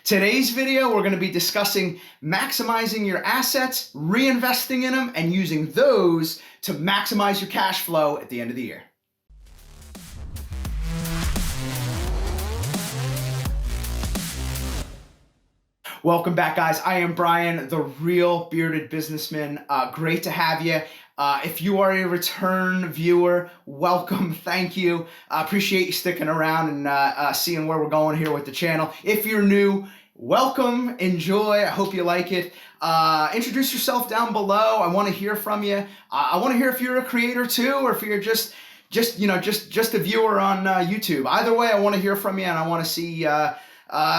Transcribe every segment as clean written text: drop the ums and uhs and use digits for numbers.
Today's video, we're going to be discussing maximizing your assets, reinvesting in them, and using those to maximize your cash flow at the end of the year. Welcome back, guys. I am Brian, the Real Bearded Businessman. Great to have you. If you are a return viewer, welcome, thank you. Appreciate you sticking around and seeing where we're going here with the channel. If you're new, welcome, enjoy, I hope you like it. Introduce yourself down below. I want to hear from you. I want to hear if you're a creator too, or if you're just a viewer on YouTube. Either way, I want to hear from you, and I want to see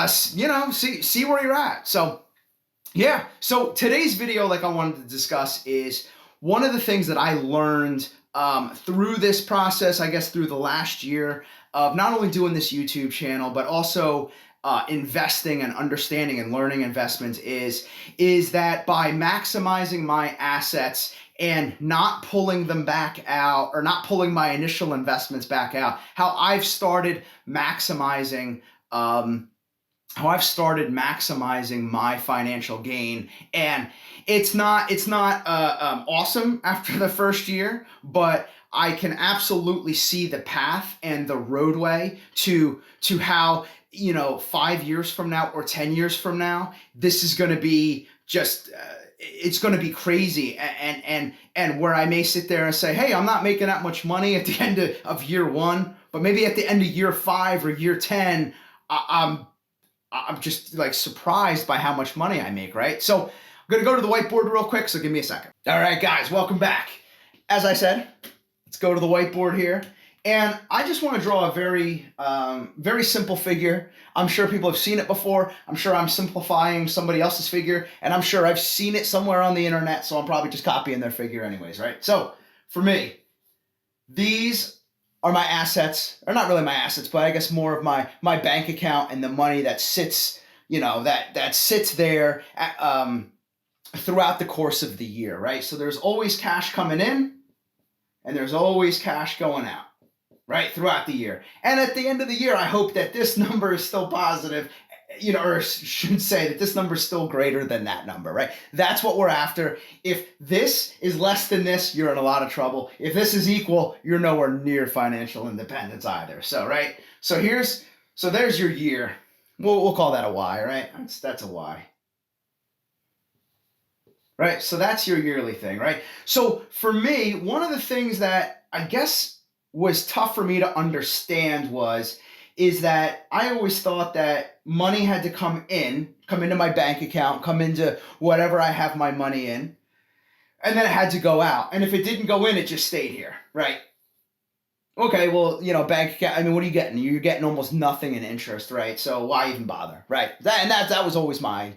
see where you're at. So yeah, so today's video, like I wanted to discuss, is one of the things that I learned through this process, I guess through the last year of not only doing this YouTube channel, but also investing and understanding and learning investments is that by maximizing my assets and not pulling them back out, or not pulling my initial investments back out, how I've started maximizing my financial gain. And it's not awesome after the first year, but I can absolutely see the path and the roadway to how, 5 years from now or 10 years from now, this is going to be just it's going to be crazy. And where I may sit there and say, hey, I'm not making that much money at the end of year one, but maybe at the end of year 5 or year 10, I'm just like surprised by how much money I make, right? So I'm going to go to the whiteboard real quick, so give me a second. All right, guys, welcome back. As I said, let's go to the whiteboard here. And I just want to draw a very simple figure. I'm sure people have seen it before. I'm sure I'm simplifying somebody else's figure, and I'm sure I've seen it somewhere on the internet, so I'm probably just copying their figure anyways, right? So for me, these are my assets, or not really my assets, but I guess more of my bank account and the money that sits, that sits there throughout the course of the year, right? So there's always cash coming in, and there's always cash going out, right, throughout the year. And at the end of the year, I hope that this number is still positive, or should say that this number is still greater than that number, right? That's what we're after. If this is less than this, you're in a lot of trouble. If this is equal, you're nowhere near financial independence either. So, right? So there's your year. We'll call that a Y, right? That's a Y. Right? So that's your yearly thing, right? So for me, one of the things that I guess was tough for me to understand is that I always thought that money had to come into my bank account, come into whatever I have my money in, and then it had to go out. And if it didn't go in, it just stayed here, right? Okay, well, bank account, I mean, what are you getting? You're getting almost nothing in interest, right? So why even bother, right? That was always my,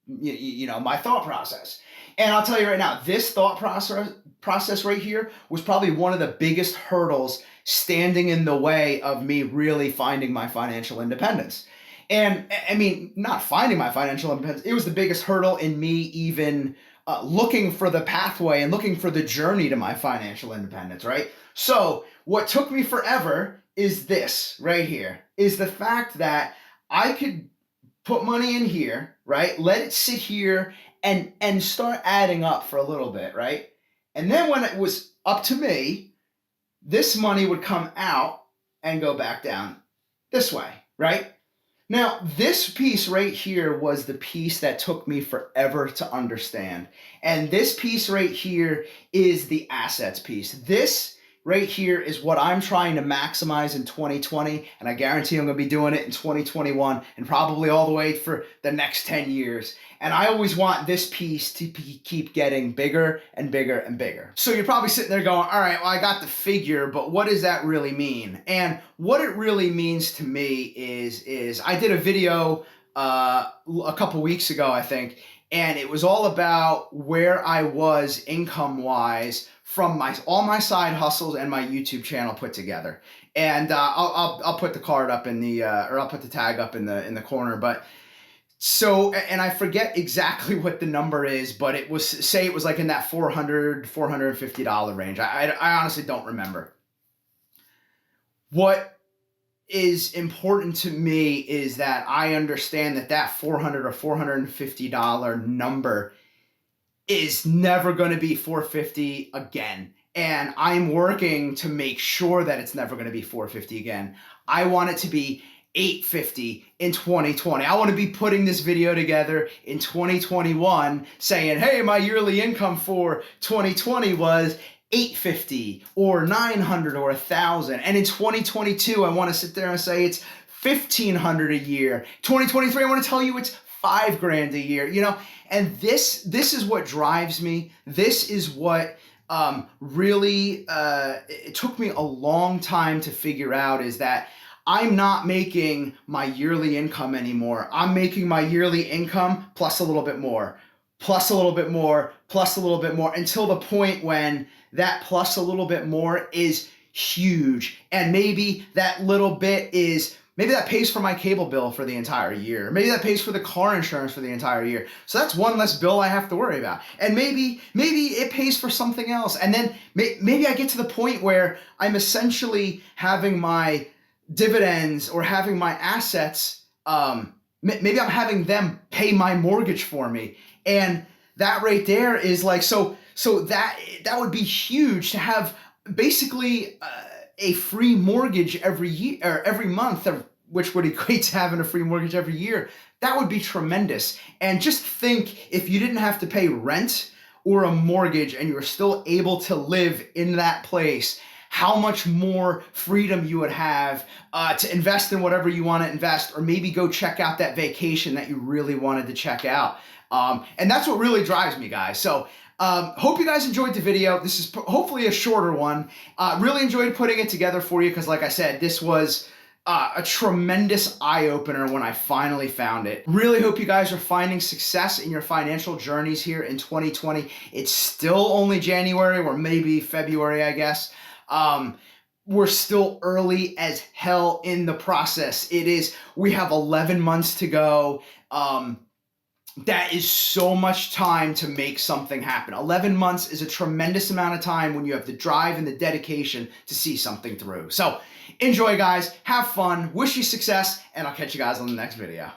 my thought process. And I'll tell you right now, this thought process right here was probably one of the biggest hurdles standing in the way of me really finding my financial independence. And I mean, not finding my financial independence, it was the biggest hurdle in me even looking for the pathway and looking for the journey to my financial independence, right? So what took me forever is this right here, is the fact that I could put money in here, right? Let it sit here and start adding up for a little bit, right? And then when it was up to me, this money would come out and go back down this way, right? Now, this piece right here was the piece that took me forever to understand. And this piece right here is the assets piece. This right here is what I'm trying to maximize in 2020, and I guarantee I'm going to be doing it in 2021 and probably all the way for the next 10 years. And I always want this piece to keep getting bigger and bigger and bigger. So you're probably sitting there going, all right, well, I got the figure, but what does that really mean? And what it really means to me is I did a video a couple weeks ago, I think, and it was all about where I was income-wise from all my side hustles and my YouTube channel put together. And I'll put the card up in the or I'll put the tag up in the corner. But so, and I forget exactly what the number is, but it was like in that $450 range. I honestly don't remember. What is important to me is that I understand that that $400 or $450 number is never going to be 450 again. And I'm working to make sure that it's never going to be 450 again. I want it to be 850 in 2020. I want to be putting this video together in 2021 saying, hey, my yearly income for 2020 was 850 or 900 or 1,000. And in 2022, I want to sit there and say it's 1,500 a year. 2023, I want to tell you it's $5,000 a year, you know, and this is what drives me. This is what really, it took me a long time to figure out, is that I'm not making my yearly income anymore. I'm making my yearly income plus a little bit more, plus a little bit more, plus a little bit more, until the point when that plus a little bit more is huge. And maybe that little bit is, maybe that pays for my cable bill for the entire year. Maybe that pays for the car insurance for the entire year. So that's one less bill I have to worry about. And maybe it pays for something else. And then maybe I get to the point where I'm essentially having my dividends or having my assets, maybe I'm having them pay my mortgage for me. And that right there is like, so that would be huge, to have basically a free mortgage every year or every month, which would equate to having a free mortgage every year. That would be tremendous. And just think, if you didn't have to pay rent or a mortgage and you were still able to live in that place, how much more freedom you would have to invest in whatever you want to invest, or maybe go check out that vacation that you really wanted to check out. And that's what really drives me, guys. So hope you guys enjoyed the video. This is hopefully a shorter one. Really enjoyed putting it together for you because, like I said, this was a tremendous eye-opener when I finally found it. Really hope you guys are finding success in your financial journeys here in 2020. It's still only January, or maybe February, I guess. We're still early as hell in the process. We have 11 months to go. That is so much time to make something happen. 11 months is a tremendous amount of time when you have the drive and the dedication to see something through. So enjoy, guys. Have fun. Wish you success, and I'll catch you guys on the next video.